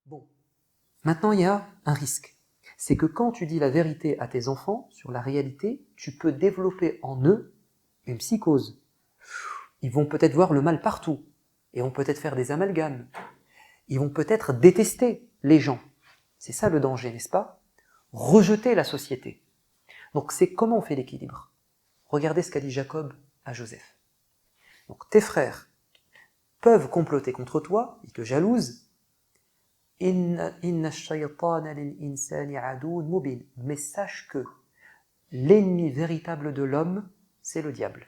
Bon, maintenant il y a un risque. C'est que quand tu dis la vérité à tes enfants sur la réalité, tu peux développer en eux une psychose. Ils vont peut-être voir le mal partout, et vont peut-être faire des amalgames. Ils vont peut-être détester les gens. C'est ça le danger, n'est-ce pas? Rejeter la société. Donc c'est comment on fait l'équilibre? Regardez ce qu'a dit Jacob à Joseph. Donc tes frères peuvent comploter contre toi, ils te jalousent. Mais sache que l'ennemi véritable de l'homme, c'est le diable.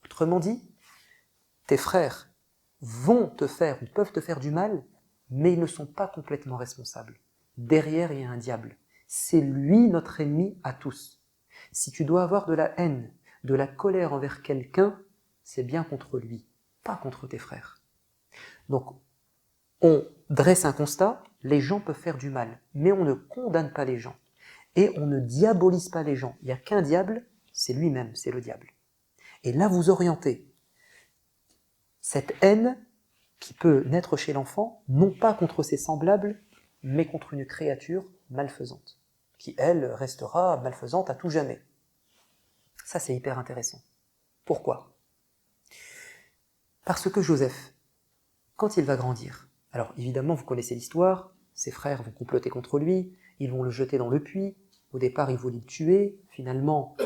Autrement dit, tes frères vont te faire ou peuvent te faire du mal, mais ils ne sont pas complètement responsables. Derrière, il y a un diable. C'est lui notre ennemi à tous. Si tu dois avoir de la haine, de la colère envers quelqu'un, c'est bien contre lui, pas contre tes frères. Donc, on dresse un constat, les gens peuvent faire du mal, mais on ne condamne pas les gens. Et on ne diabolise pas les gens. Il n'y a qu'un diable, c'est lui-même, c'est le diable. Et là, vous orientez cette haine qui peut naître chez l'enfant, non pas contre ses semblables, mais contre une créature malfaisante, qui, elle, restera malfaisante à tout jamais. Ça, c'est hyper intéressant. Pourquoi? Parce que Joseph, quand il va grandir, alors évidemment, vous connaissez l'histoire, ses frères vont comploter contre lui, ils vont le jeter dans le puits, au départ, ils voulaient le tuer, finalement,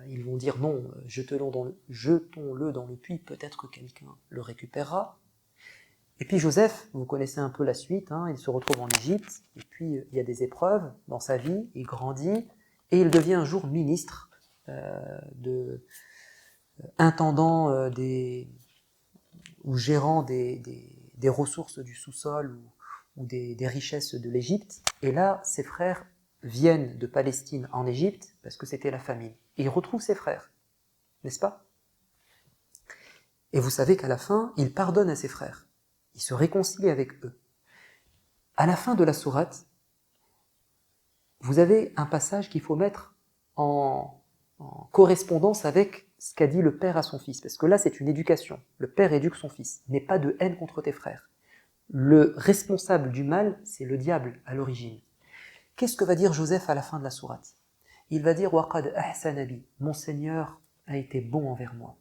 ils vont dire non, jetons-le dans le puits, peut-être que quelqu'un le récupérera. Et puis Joseph, vous connaissez un peu la suite, hein, il se retrouve en Égypte, et puis il y a des épreuves dans sa vie, il grandit, et il devient un jour ministre, intendant ou gérant des ressources du sous-sol ou des richesses de l'Égypte. Et là, ses frères viennent de Palestine en Égypte, parce que c'était la famine. Et il retrouve ses frères, n'est-ce pas? Et vous savez qu'à la fin, il pardonne à ses frères. Il se réconcilie avec eux. À la fin de la sourate, vous avez un passage qu'il faut mettre en correspondance avec ce qu'a dit le père à son fils. Parce que là, c'est une éducation. Le père éduque son fils. N'aie pas de haine contre tes frères. Le responsable du mal, c'est le diable à l'origine. Qu'est-ce que va dire Joseph à la fin de la sourate? Il va dire « Waqad ahsana bi » mon Seigneur a été bon envers moi.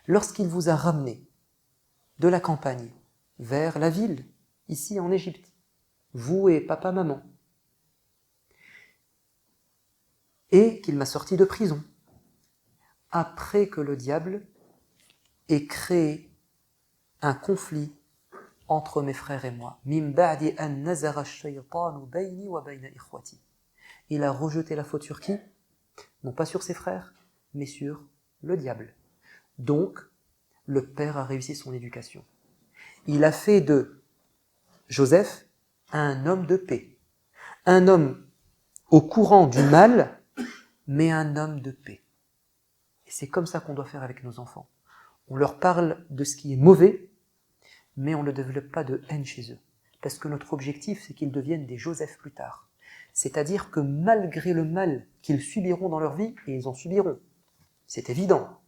Lorsqu'il vous a ramené de la campagne vers la ville, ici en Égypte, vous et papa, maman, et qu'il m'a sorti de prison, après que le diable ait créé un conflit entre mes frères et moi. Min ba'di an nazara ash-shaytanu bayni wa bayna ikhwati. Il a rejeté la faute sur qui? Non pas sur ses frères, mais sur le diable. Donc, le père a réussi son éducation. Il a fait de Joseph un homme de paix, un homme au courant du mal, mais un homme de paix. Et c'est comme ça qu'on doit faire avec nos enfants. On leur parle de ce qui est mauvais, mais on ne développe pas de haine chez eux. Parce que notre objectif, c'est qu'ils deviennent des Joseph plus tard. C'est-à-dire que malgré le mal qu'ils subiront dans leur vie, et ils en subiront, c'est évident,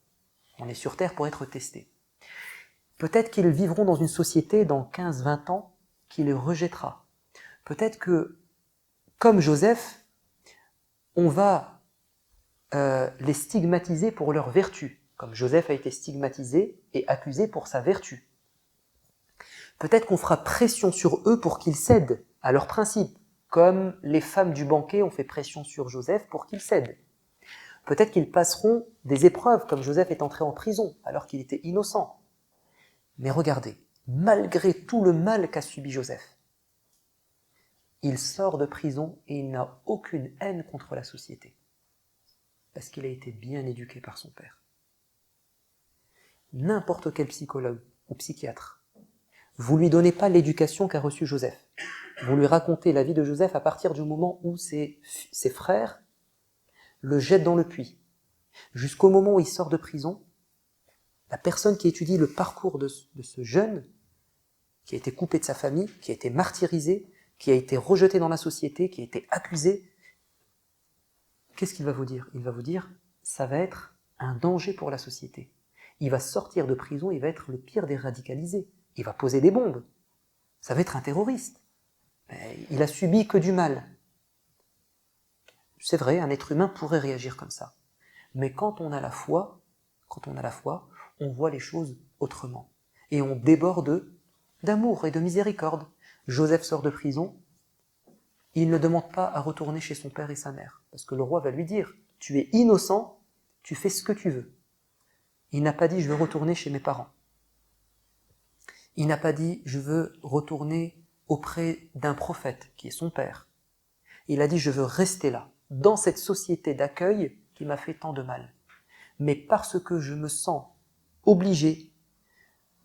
on est sur Terre pour être testés. Peut-être qu'ils vivront dans une société dans 15-20 ans qui les rejettera. Peut-être que, comme Joseph, on va les stigmatiser pour leur vertu, comme Joseph a été stigmatisé et accusé pour sa vertu. Peut-être qu'on fera pression sur eux pour qu'ils cèdent à leurs principes, comme les femmes du banquet ont fait pression sur Joseph pour qu'il cède. Peut-être qu'ils passeront des épreuves, comme Joseph est entré en prison alors qu'il était innocent. Mais regardez, malgré tout le mal qu'a subi Joseph, il sort de prison et il n'a aucune haine contre la société, parce qu'il a été bien éduqué par son père. N'importe quel psychologue ou psychiatre, vous lui donnez pas l'éducation qu'a reçue Joseph. Vous lui racontez la vie de Joseph à partir du moment où ses frères le jettent dans le puits. Jusqu'au moment où il sort de prison, la personne qui étudie le parcours de ce jeune, qui a été coupé de sa famille, qui a été martyrisé, qui a été rejeté dans la société, qui a été accusé, qu'est-ce qu'il va vous dire? Il va vous dire, ça va être un danger pour la société. Il va sortir de prison, il va être le pire des radicalisés. Il va poser des bombes. Ça va être un terroriste. Mais il a subi que du mal. C'est vrai, un être humain pourrait réagir comme ça. Mais quand on a la foi, on voit les choses autrement. Et on déborde d'amour et de miséricorde. Joseph sort de prison, il ne demande pas à retourner chez son père et sa mère, parce que le roi va lui dire, tu es innocent, tu fais ce que tu veux. Il n'a pas dit, je veux retourner chez mes parents. Il n'a pas dit, je veux retourner auprès d'un prophète, qui est son père. Il a dit, je veux rester là, dans cette société d'accueil qui m'a fait tant de mal. Mais parce que je me sens obligé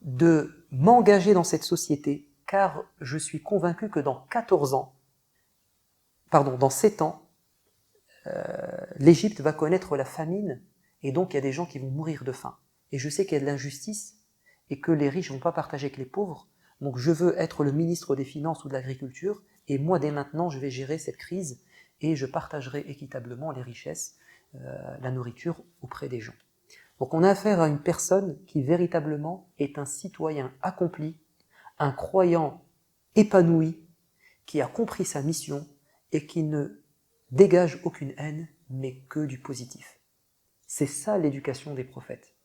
de m'engager dans cette société, car je suis convaincu que dans 7 ans, l'Égypte va connaître la famine, et donc il y a des gens qui vont mourir de faim. Et je sais qu'il y a de l'injustice, et que les riches ne vont pas partager avec les pauvres, donc je veux être le ministre des Finances ou de l'Agriculture, et moi dès maintenant je vais gérer cette crise, et je partagerai équitablement les richesses, la nourriture auprès des gens. Donc on a affaire à une personne qui véritablement est un citoyen accompli, un croyant épanoui, qui a compris sa mission et qui ne dégage aucune haine, mais que du positif. C'est ça l'éducation des prophètes.